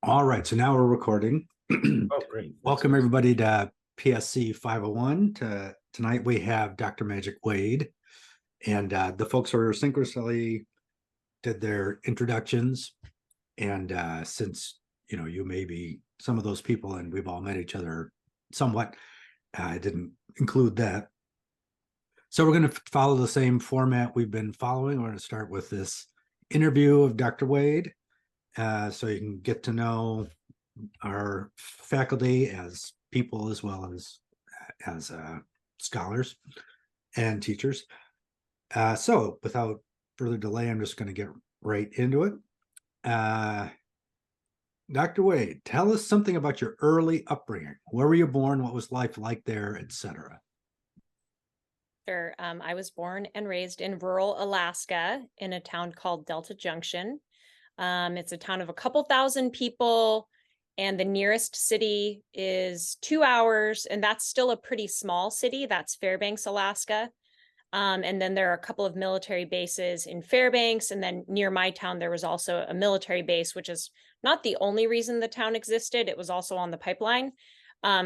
All right, so now we're recording. Oh, great. Welcome everybody to PSC 501. Tonight we have Dr. Magic Wade, and the folks who are synchronously did their introductions. And since you may be some of those people, and we've all met each other somewhat, I didn't include that. So we're going to follow the same format we've been following. We're going to start with this interview of Dr. Wade, so you can get to know our faculty as people as well as scholars and teachers. So without further delay, I'm just going to get right into it. Dr. Wade, tell us something about your early upbringing. Where were you born? What was life like there, etc.? Sure. I was born and raised in rural Alaska in a town called Delta Junction. It's a town of a couple thousand people, and the nearest city is 2 hours, and that's still a pretty small city. That's Fairbanks, Alaska. And then there are a couple of military bases in Fairbanks, and then near my town, there was also a military base, which is not the only reason the town existed. It was also on the pipeline.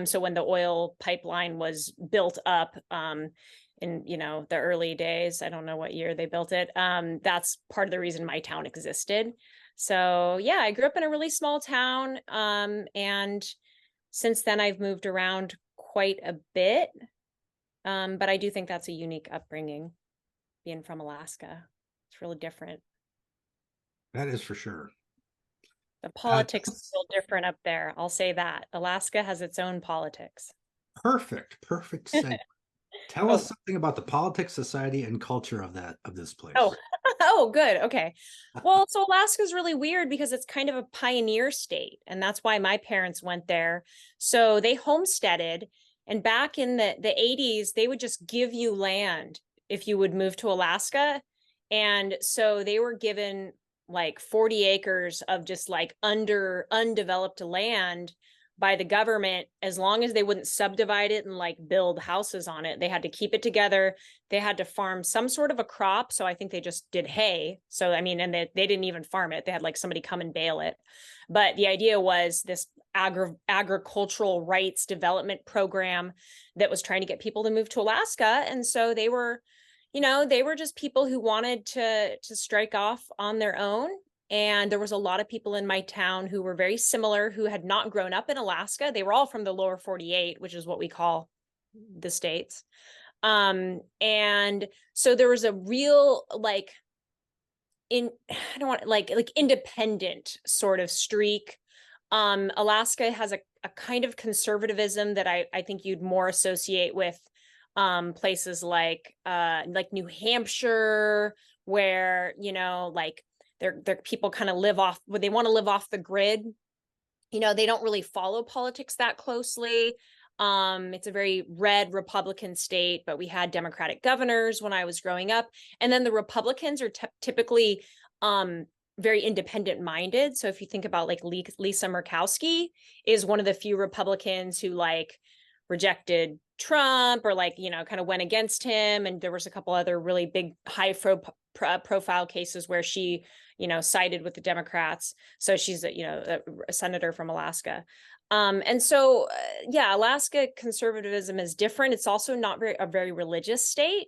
So when the oil pipeline was built up, in the early days, I don't know what year they built it. That's part of the reason my town existed. So yeah, I grew up in a really small town. And since then I've moved around quite a bit. But I do think that's a unique upbringing, being from Alaska. It's really different. That is for sure. The politics is still different up there. I'll say that. Alaska has its own politics. Perfect segue. Tell us something about the politics, society, and culture of this place. Oh, good. Okay. Well, so Alaska is really weird because it's kind of a pioneer state, and that's why my parents went there. So they homesteaded, and back in the 80s, they would just give you land if you would move to Alaska. And so they were given like 40 acres of just like undeveloped land by the government, as long as they wouldn't subdivide it and like build houses on it. They had to keep it together. They had to farm some sort of a crop. So I think they just did hay. So, I mean, and they didn't even farm it. They had like somebody come and bale it. But the idea was this agricultural rights development program that was trying to get people to move to Alaska. And so they were just people who wanted to strike off on their own. And there was a lot of people in my town who were very similar, who had not grown up in Alaska. They were all from the lower 48, which is what we call the states. And so there was a real independent sort of streak. Alaska has a kind of conservatism that I think you'd more associate with places like New Hampshire, where their people kind of they want to live off the grid. They don't really follow politics that closely. It's a very red Republican state, but we had Democratic governors when I was growing up. And then the Republicans are typically very independent minded. So if you think about like Lisa Murkowski is one of the few Republicans who rejected Trump or kind of went against him. And there was a couple other really big high profile cases where she sided with the Democrats. So she's a senator from Alaska. And so Alaska conservatism is different. It's also not a very religious state,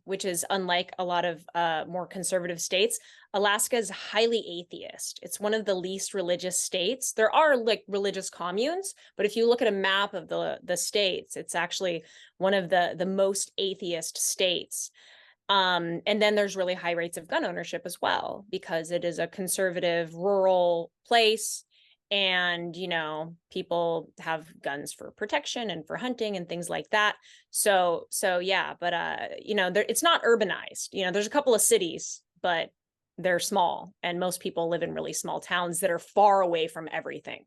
which is unlike a lot of more conservative states. Alaska is highly atheist. It's one of the least religious states. There are religious communes, but if you look at a map of the states, it's actually one of the most atheist states. And then there's really high rates of gun ownership as well, because it is a conservative rural place. And, people have guns for protection and for hunting and things like that. So yeah, but, it's not urbanized. There's a couple of cities, but they're small. And most people live in really small towns that are far away from everything.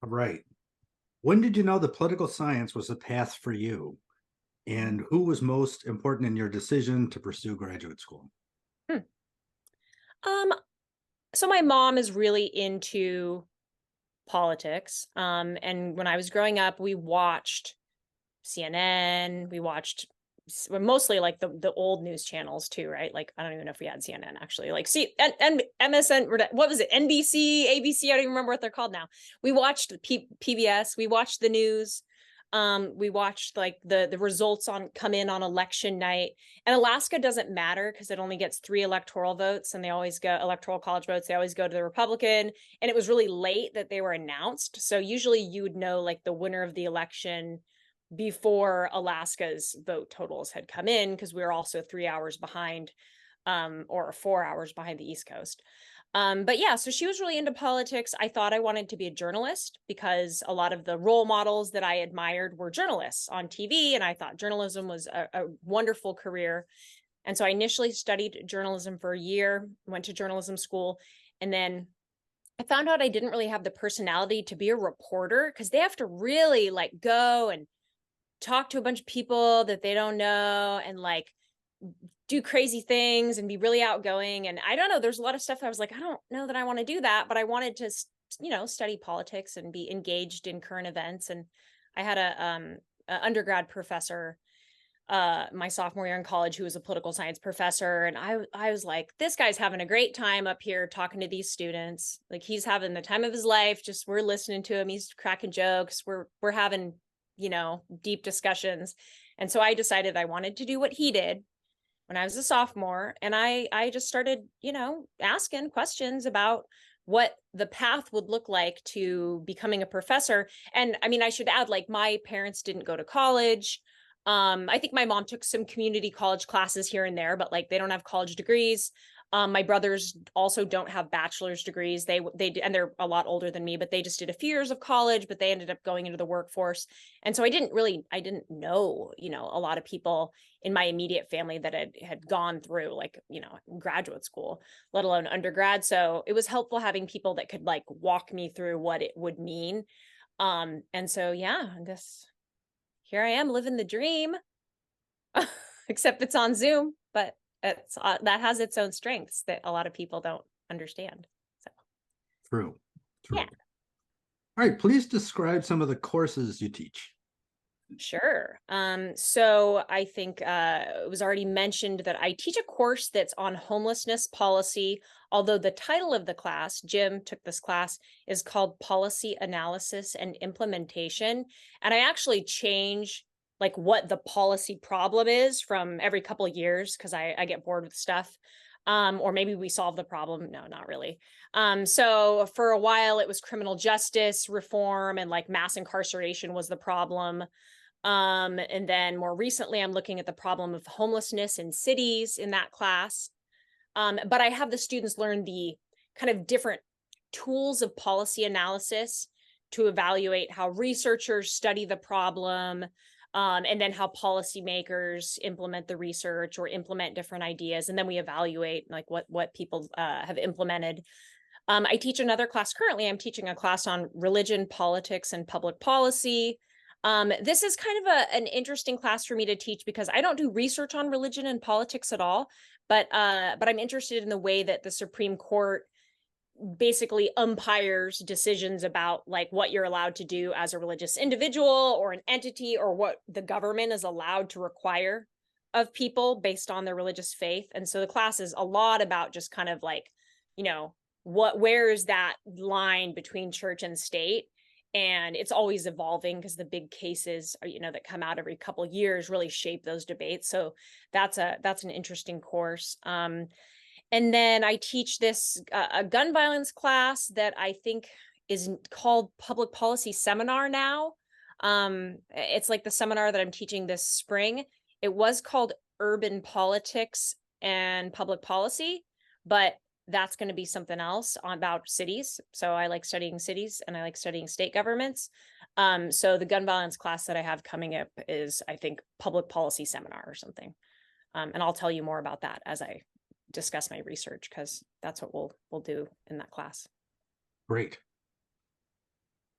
All right. When did you know that political science was the path for you? And who was most important in your decision to pursue graduate school? So my mom is really into politics. And when I was growing up, we watched CNN, we watched mostly like the old news channels too, right? Like, I don't even know if we had CNN actually, like, see, and MSN, what was it? NBC, ABC, I don't even remember what they're called now. We watched PBS, we watched the news. We watched like the results come in on election night. And Alaska doesn't matter because it only gets 3 electoral votes, and they always go electoral college votes. They always go to the Republican. And it was really late that they were announced. So usually you would know like the winner of the election before Alaska's vote totals had come in, because we were also 3 hours behind, or 4 hours behind the East Coast. But yeah, so she was really into politics. I thought I wanted to be a journalist because a lot of the role models that I admired were journalists on TV, and I thought journalism was a wonderful career. And so I initially studied journalism for a year, went to journalism school, and then I found out I didn't really have the personality to be a reporter, because they have to really like go and talk to a bunch of people that they don't know and like do crazy things and be really outgoing. And I don't know, there's a lot of stuff I was like, I don't know that I want to do that, but I wanted to, study politics and be engaged in current events. And I had a undergrad professor my sophomore year in college who was a political science professor, and I was like, this guy's having a great time up here talking to these students. Like, he's having the time of his life. Just, we're listening to him, he's cracking jokes, we're having deep discussions. And so I decided I wanted to do what he did when I was a sophomore. And I just started, asking questions about what the path would look like to becoming a professor. And I mean, I should add, like, my parents didn't go to college. I think my mom took some community college classes here and there, but like, they don't have college degrees. My brothers also don't have bachelor's degrees. They and they're a lot older than me, but they just did a few years of college, but they ended up going into the workforce. And so I didn't know, a lot of people in my immediate family that had gone through like, graduate school, let alone undergrad. So it was helpful having people that could like walk me through what it would mean. And so, yeah, I guess here I am living the dream, except it's on Zoom, but that has its own strengths that a lot of people don't understand. So True. yeah. All right, please describe some of the courses you teach. Sure. So I think it was already mentioned that I teach a course that's on homelessness policy, although the title of the class, Jim took this class, is called Policy Analysis and Implementation. And I actually change like what the policy problem is from every couple of years, because I get bored with stuff. Or maybe we solve the problem. No, not really. So for a while it was criminal justice reform and like mass incarceration was the problem. And then more recently, I'm looking at the problem of homelessness in cities in that class. But I have the students learn the kind of different tools of policy analysis to evaluate how researchers study the problem, and then how policymakers implement the research or implement different ideas. And then we evaluate like what people have implemented. I teach another class currently. I'm teaching a class on religion, politics, and public policy. This is kind of an interesting class for me to teach because I don't do research on religion and politics at all, but I'm interested in the way that the Supreme Court basically umpires decisions about like what you're allowed to do as a religious individual or an entity, or what the government is allowed to require of people based on their religious faith. And so the class is a lot about just kind of like, where is that line between church and state? And it's always evolving because the big cases, that come out every couple of years really shape those debates. So that's an interesting course. And then I teach this a gun violence class that I think is called Public Policy Seminar now. It's like the seminar that I'm teaching this spring. It was called Urban Politics and Public Policy, but that's going to be something else about cities. So I like studying cities and I like studying state governments. So the gun violence class that I have coming up is, I think, Public Policy Seminar or something. And I'll tell you more about that as I discuss my research, because that's what we'll do in that class. Great.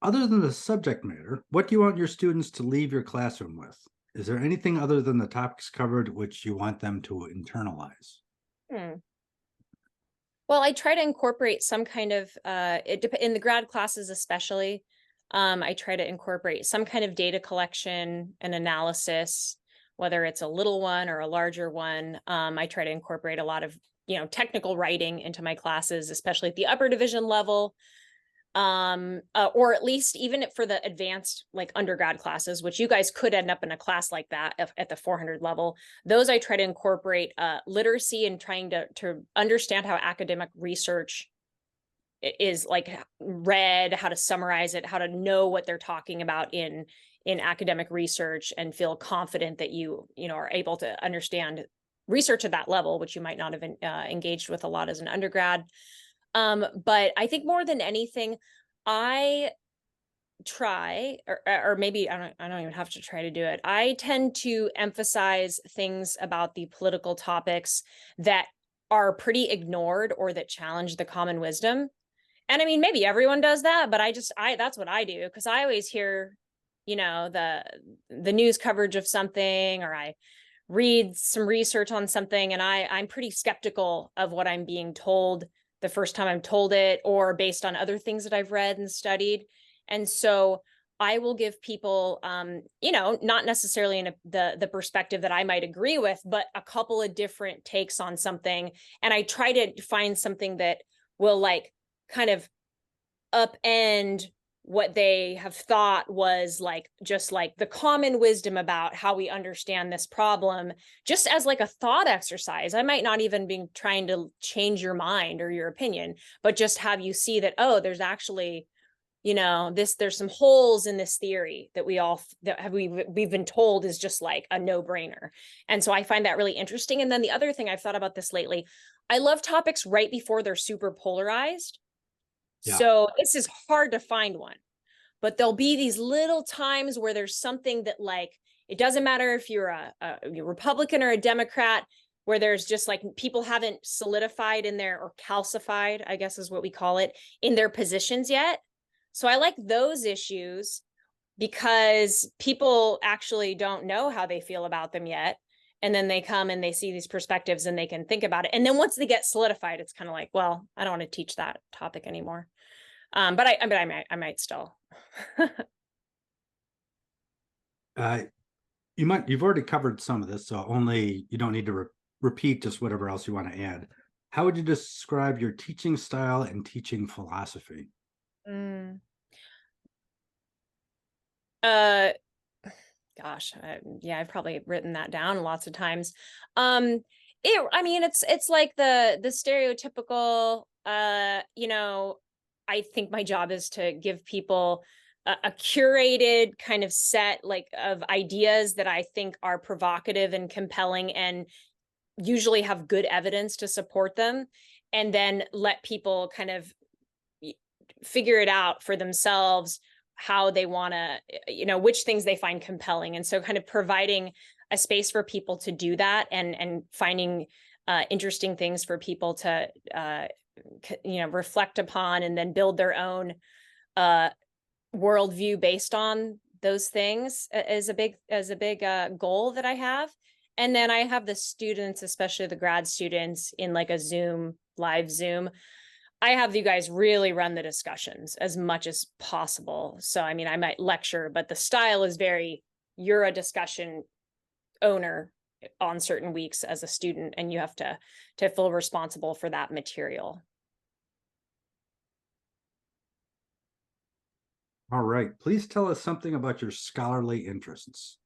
Other than the subject matter, what do you want your students to leave your classroom with? Is there anything other than the topics covered which you want them to internalize? Well, I try to incorporate some kind of, in the grad classes especially, I try to incorporate some kind of data collection and analysis, whether it's a little one or a larger one. I try to incorporate a lot of, technical writing into my classes, especially at the upper division level. Or at least even for the advanced like undergrad classes, which you guys could end up in a class like that at the 400 level. Those I try to incorporate literacy and trying to understand how academic research is like read, how to summarize it, how to know what they're talking about in academic research, and feel confident that you are able to understand research at that level, which you might not have engaged with a lot as an undergrad. But I think more than anything, I try, or maybe I don't even have to try to do it. I tend to emphasize things about the political topics that are pretty ignored or that challenge the common wisdom. And I mean, maybe everyone does that, but that's what I do, because I always hear, the news coverage of something, or I read some research on something, and I'm pretty skeptical of what I'm being told the first time I'm told it, or based on other things that I've read and studied. And so I will give people, not necessarily in the perspective that I might agree with, but a couple of different takes on something. And I try to find something that will like kind of upend what they have thought was like just like the common wisdom about how we understand this problem, just as like a thought exercise. I might not even be trying to change your mind or your opinion, but just have you see that, oh, there's actually, there's some holes in this theory that we've been told is just like a no-brainer. And so I find that really interesting. And then the other thing I've thought about this lately, I love topics right before they're super polarized. Yeah. So this is hard to find one, but there'll be these little times where there's something that like, it doesn't matter if you're a Republican or a Democrat, where there's just like people haven't solidified in their, or calcified, I guess is what we call it, in their positions yet. So I like those issues because people actually don't know how they feel about them yet. And then they come and they see these perspectives and they can think about it. And then once they get solidified, it's kind of like, well, I don't want to teach that topic anymore. But I might still. You've already covered some of this, so you don't need to repeat just whatever else you want to add. How would you describe your teaching style and teaching philosophy? Gosh, I've probably written that down lots of times. It's like the stereotypical, I think my job is to give people a curated kind of set like of ideas that I think are provocative and compelling, and usually have good evidence to support them, and then let people kind of figure it out for themselves, how they want to, which things they find compelling. And so kind of providing a space for people to do that, and finding interesting things for people to, reflect upon, and then build their own worldview based on those things is a big goal that I have. And then I have the students, especially the grad students, in like a live Zoom. I have you guys really run the discussions as much as possible. So, I mean, I might lecture, but the style is you're a discussion owner on certain weeks as a student, and you have to feel responsible for that material. All right. Please tell us something about your scholarly interests.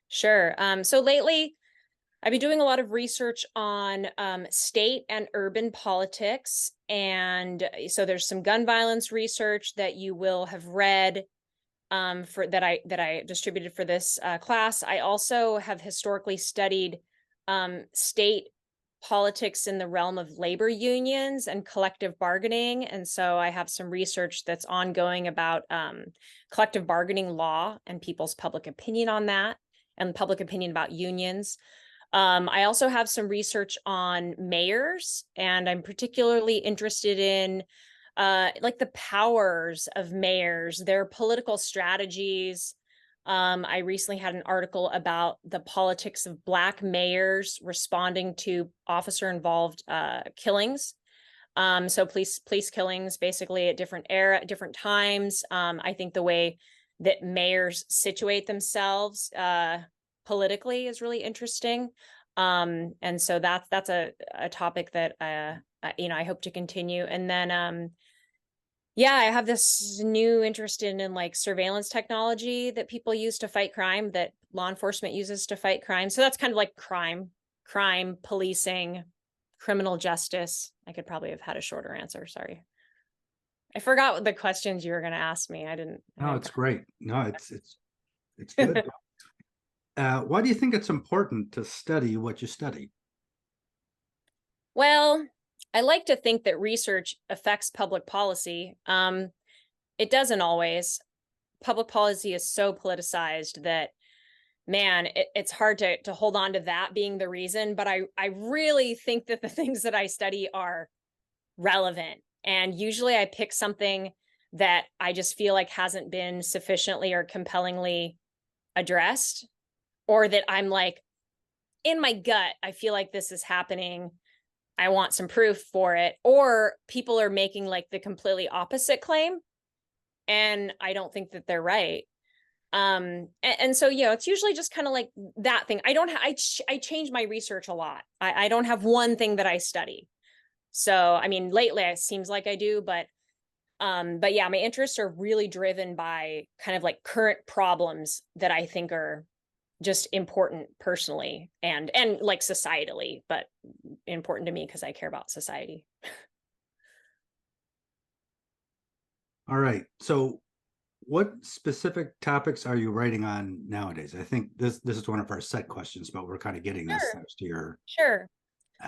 Sure. So lately, I've been doing a lot of research on state and urban politics. And so there's some gun violence research that you will have read that I distributed for this class. I also have historically studied state politics in the realm of labor unions and collective bargaining. And so I have some research that's ongoing about collective bargaining law and people's public opinion on that, and public opinion about unions. I also have some research on mayors, and I'm particularly interested in like the powers of mayors, their political strategies. I recently had an article about the politics of Black mayors responding to officer-involved killings. So police killings, basically at different times. I think the way that mayors situate themselves politically is really interesting. And so that's a topic that I hope to continue. And then yeah, I have this new interest in like surveillance technology that people use to fight crime, that law enforcement uses to fight crime. So that's kind of like crime, policing, criminal justice. I could probably have had a shorter answer. Sorry. I forgot what the questions you were going to ask me. I didn't. No, it's great. No, it's good. Why do you think it's important to study what you study? Well, I like to think that research affects public policy. It doesn't always. Public policy is so politicized that, man, it's hard to hold on to that being the reason. But I really think that the things that I study are relevant. And usually I pick something that I just feel like hasn't been sufficiently or compellingly addressed, or that I'm like, in my gut, I feel like this is happening. I want some proof for it. Or people are making like the completely opposite claim, and I don't think that they're right. And so, it's usually just kind of like that thing. I change my research a lot. I don't have one thing that I study. So, I mean, lately it seems like I do, but yeah, my interests are really driven by kind of like current problems that I think are just important personally and like societally, but important to me because I care about society. All right. So what specific topics are you writing on nowadays? I think this is one of our set questions, but we're kind of getting this thanks to your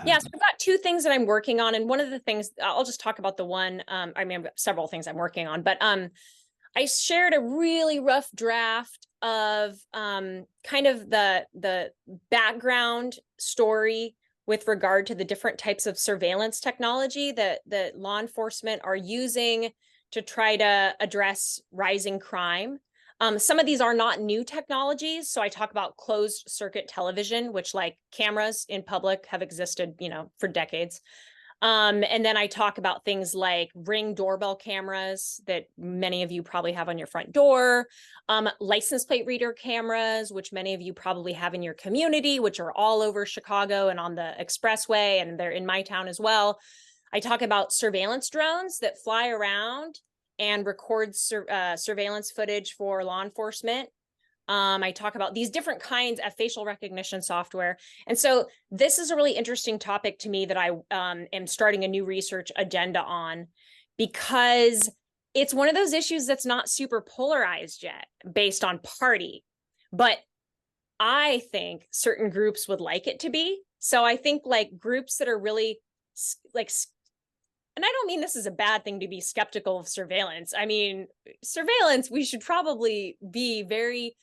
Yeah, so I've got two things that I'm working on. And one of the things, I'll just talk about the one, I mean, I've got several things I'm working on, but I shared a really rough draft of kind of the background story with regard to the different types of surveillance technology that law enforcement are using to try to address rising crime. Some of these are not new technologies. So I talk about closed circuit television, which like cameras in public have existed, for decades. And then I talk about things like Ring doorbell cameras that many of you probably have on your front door, license plate reader cameras, which many of you probably have in your community, which are all over Chicago and on the expressway, and they're in my town as well. I talk about surveillance drones that fly around and record surveillance footage for law enforcement. I talk about these different kinds of facial recognition software. And so this is a really interesting topic to me that I am starting a new research agenda on, because it's one of those issues that's not super polarized yet based on party, but I think certain groups would like it to be. So I think like groups that are really like, and I don't mean this is a bad thing to be skeptical of surveillance. I mean, surveillance, we should probably be very,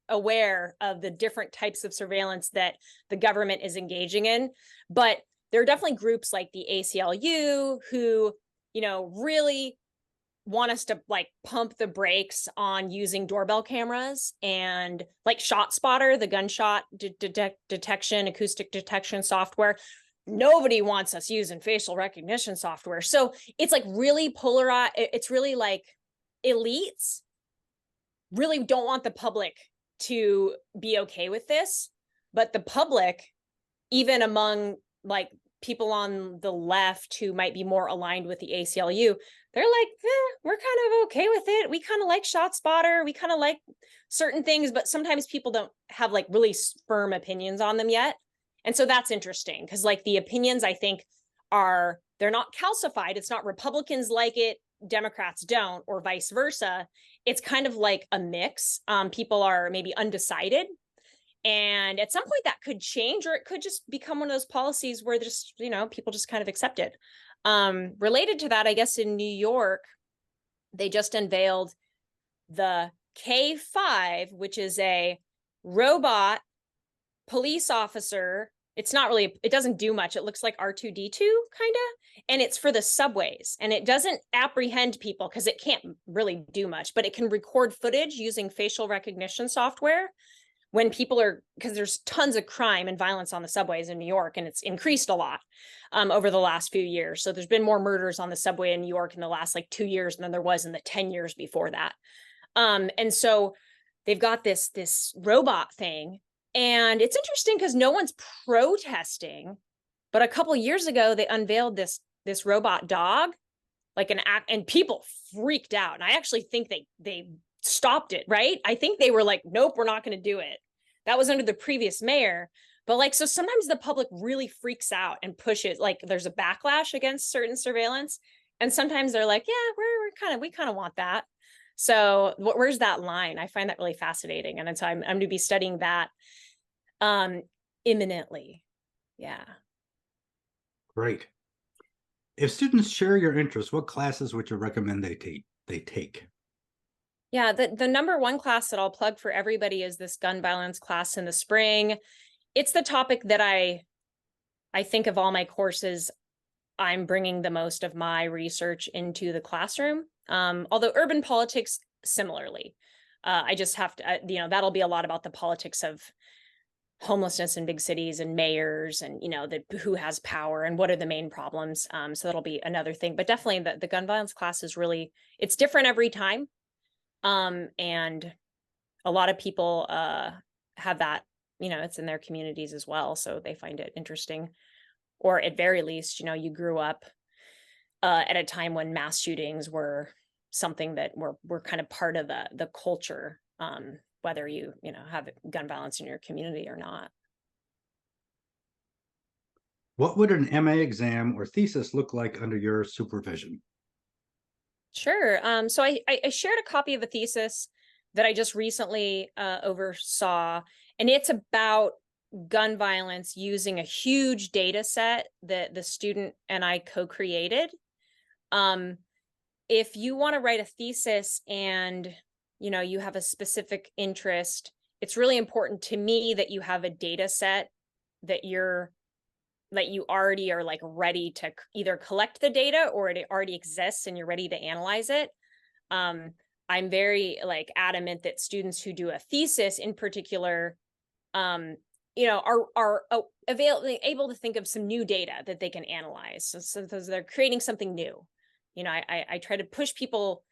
aware of the different types of surveillance that the government is engaging in. But there are definitely groups like the ACLU who, really want us to like pump the brakes on using doorbell cameras and like ShotSpotter, the gunshot detection, acoustic detection software. Nobody wants us using facial recognition software. So it's like really polarized. It's really like elites really don't want the public to be okay with this. But the public, even among like people on the left who might be more aligned with the ACLU, they're like, we're kind of okay with it. We kind of like ShotSpotter. We kind of like certain things, but sometimes people don't have like really firm opinions on them yet. And so that's interesting because like the opinions I think they're not calcified. It's not Republicans like it, Democrats don't, or vice versa. It's kind of like a mix. People are maybe undecided. And at some point that could change, or it could just become one of those policies where just, people just kind of accept it. Related to that, I guess in New York, they just unveiled the K5, which is a robot police officer. It's not really, it doesn't do much. It looks like R2D2 kind of, and it's for the subways, and it doesn't apprehend people because it can't really do much, but it can record footage using facial recognition software when people are, because there's tons of crime and violence on the subways in New York, and it's increased a lot over the last few years. So there's been more murders on the subway in New York in the last like 2 years than there was in the 10 years before that. And so they've got this robot thing, and it's interesting because no one's protesting. But a couple years ago, they unveiled this robot dog, like an act, and people freaked out. And I actually think they stopped it, right? I think they were like, nope, we're not going to do it. That was under the previous mayor. But like, so sometimes the public really freaks out and pushes, like there's a backlash against certain surveillance. And sometimes they're like, yeah, we kind of want that. So where's that line? I find that really fascinating. And so I'm going to be studying that imminently. Yeah. Great. If students share your interests, what classes would you recommend they take? Yeah, the number one class that I'll plug for everybody is this gun violence class in the spring. It's the topic that I think of all my courses, I'm bringing the most of my research into the classroom. Although urban politics, similarly, I just have to, that'll be a lot about the politics of homelessness in big cities and mayors and, who has power and what are the main problems. So that'll be another thing, but definitely the gun violence class is really, it's different every time. And a lot of people have that, it's in their communities as well. So they find it interesting. Or at very least, you grew up at a time when mass shootings were something that were kind of part of the culture, whether you have gun violence in your community or not. What would an MA exam or thesis look like under your supervision? Sure. So I shared a copy of a thesis that I just recently oversaw, and it's about gun violence using a huge data set that the student and I co-created. If you want to write a thesis and you have a specific interest, it's really important to me that you have a data set that you already are like ready to either collect the data or it already exists and you're ready to analyze it. I'm very like adamant that students who do a thesis in particular, are able to think of some new data that they can analyze. So they're creating something new. I try to push people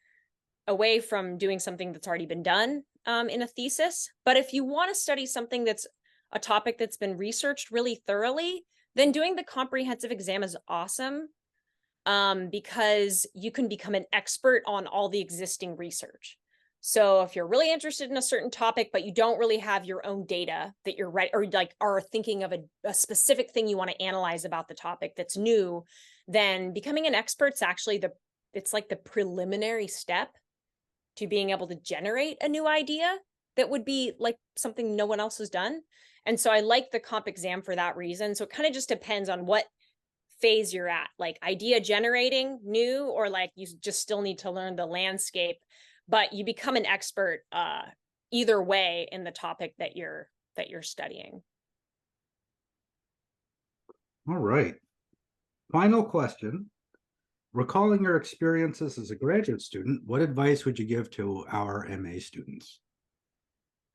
away from doing something that's already been done in a thesis. But if you want to study something that's a topic that's been researched really thoroughly, then doing the comprehensive exam is awesome, because you can become an expert on all the existing research. So if you're really interested in a certain topic, but you don't really have your own data that you're right, or like are thinking of a specific thing you want to analyze about the topic that's new, then becoming an expert's actually it's like the preliminary step to being able to generate a new idea that would be like something no one else has done. And so I like the comp exam for that reason. So it kind of just depends on what phase you're at, like idea generating new, or like you just still need to learn the landscape, but you become an expert either way in the topic that you're studying. All right. Final question. Recalling your experiences as a graduate student, what advice would you give to our MA students?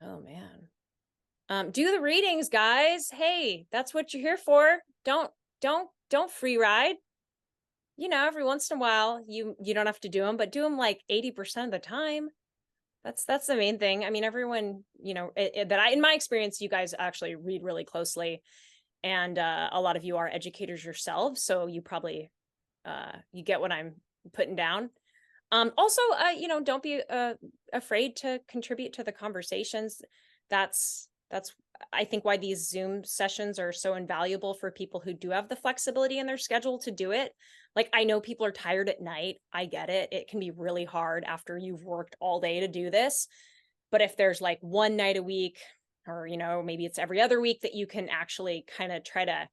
Oh man. Do the readings, guys. Hey, that's what you're here for. Don't free ride. Every once in a while you don't have to do them, but do them like 80% of the time. That's the main thing. I mean, everyone, in my experience, you guys actually read really closely, and a lot of you are educators yourselves, so you probably you get what I'm putting down. Also, don't be afraid to contribute to the conversations. That's I think why these Zoom sessions are so invaluable for people who do have the flexibility in their schedule to do it. Like, I know people are tired at night. I get it. It can be really hard after you've worked all day to do this. But if there's like one night a week, or, maybe it's every other week that you can actually kind of try to,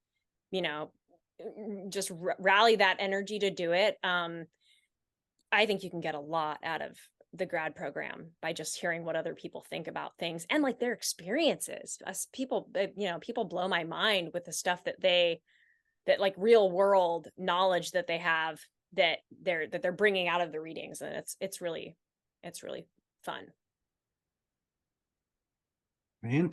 just rally that energy to do it. I think you can get a lot out of the grad program by just hearing what other people think about things and like their experiences. People blow my mind with the stuff that like real world knowledge that they have that they're bringing out of the readings, and it's really fun. Fantastic.